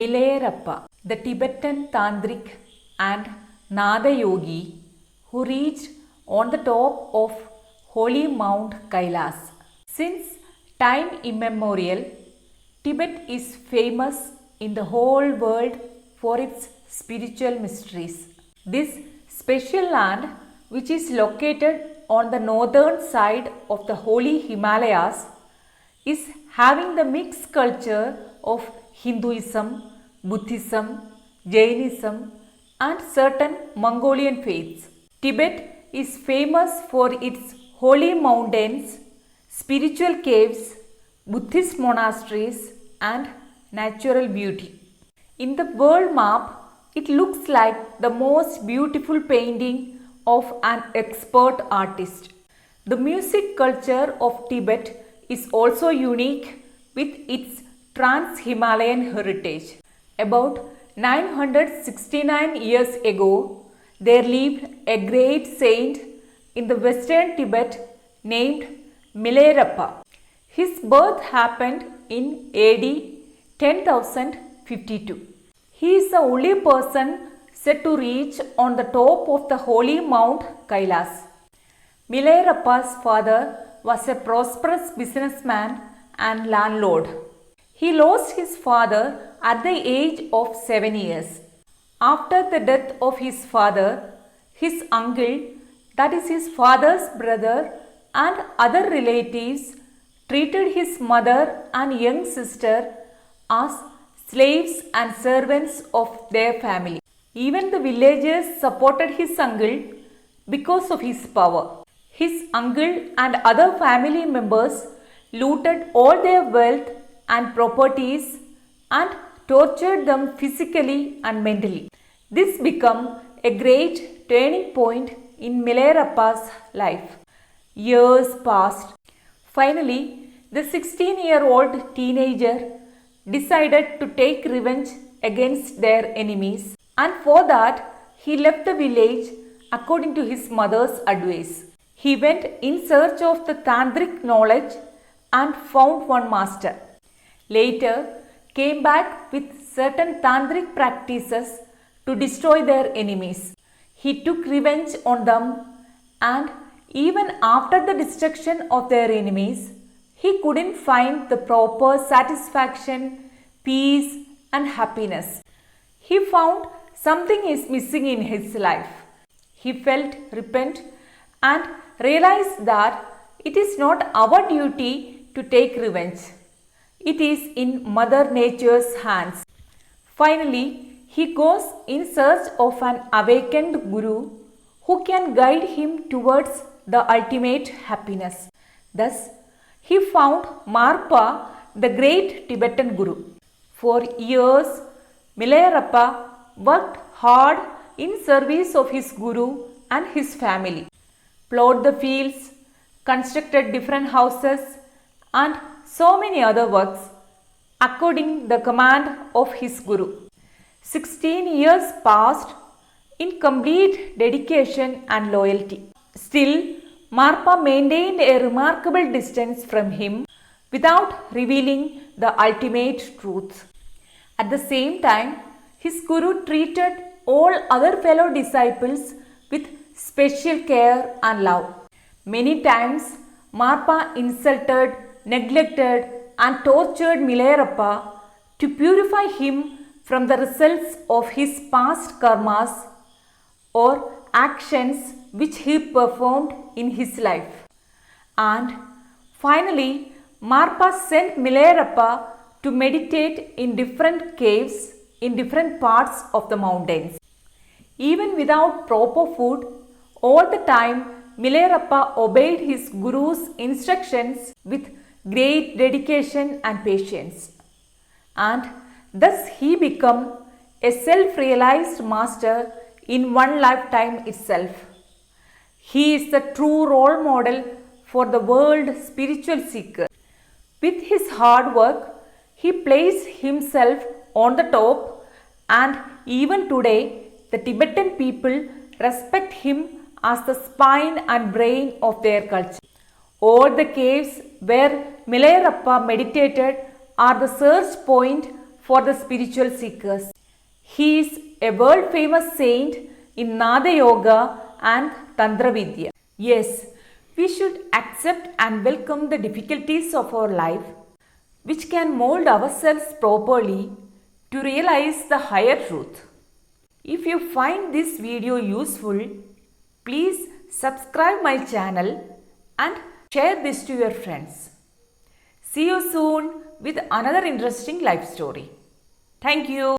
Milayappa, the Tibetan Tantric and Nada Yogi who reached on the top of holy Mount Kailas. Since time immemorial, Tibet is famous in the whole world for its spiritual mysteries. This special land, which is located on the northern side of the holy Himalayas, is having the mixed culture of Hinduism, Buddhism, Jainism, and certain Mongolian faiths. Tibet is famous for its holy mountains, spiritual caves, Buddhist monasteries, and natural beauty. In the world map, it looks like the most beautiful painting of an expert artist. The music culture of Tibet is also unique with its trans-Himalayan heritage. About 969 years ago, there lived a great saint in the western Tibet named Milarepa. His birth happened in AD 10,052. He is the only person said to reach on the top of the holy Mount Kailas. Milarepa's father was a prosperous businessman and landlord. He lost his father at the age of 7 years. After the death of his father, his uncle, that is his father's brother, and other relatives treated his mother and young sister as slaves and servants of their family. Even the villagers supported his uncle because of his power. His uncle and other family members looted all their wealth and properties and tortured them physically and mentally. This became a great turning point in Milarepa's life. Years passed. Finally, the 16-year-old teenager decided to take revenge against their enemies, and for that he left the village according to his mother's advice. He went in search of the tantric knowledge and found one master. Later, came back with certain tantric practices to destroy their enemies. He took revenge on them, and even after the destruction of their enemies, he couldn't find the proper satisfaction, peace, and happiness. He found something is missing in his life. He felt repent and realized that it is not our duty to take revenge. It is in Mother Nature's hands. Finally, he goes in search of an awakened guru who can guide him towards the ultimate happiness. Thus, he found Marpa, the great Tibetan guru. For years, Milarepa worked hard in service of his guru and his family, plowed the fields, constructed different houses, and so many other works according the command of his guru. 16 years passed in complete dedication and loyalty. Still, Marpa maintained a remarkable distance from him without revealing the ultimate truth. At the same time, his guru treated all other fellow disciples with special care and love. Many times, Marpa insulted, neglected, and tortured Milarepa to purify him from the results of his past karmas or actions which he performed in his life. And finally, Marpa sent Milarepa to meditate in different caves in different parts of the mountains. Even without proper food, all the time Milarepa obeyed his guru's instructions with great dedication and patience. And thus he became a self-realized master in one lifetime itself. He is the true role model for the world spiritual seeker. With his hard work, he placed himself on the top, and even today the Tibetan people respect him as the spine and brain of their culture. All the caves where Milarepa meditated are the search point for the spiritual seekers. He is a world famous saint in Nada Yoga and Tantra Vidya. Yes, we should accept and welcome the difficulties of our life, which can mold ourselves properly to realize the higher truth. If you find this video useful, please subscribe my channel and share this to your friends. See you soon with another interesting life story. Thank you.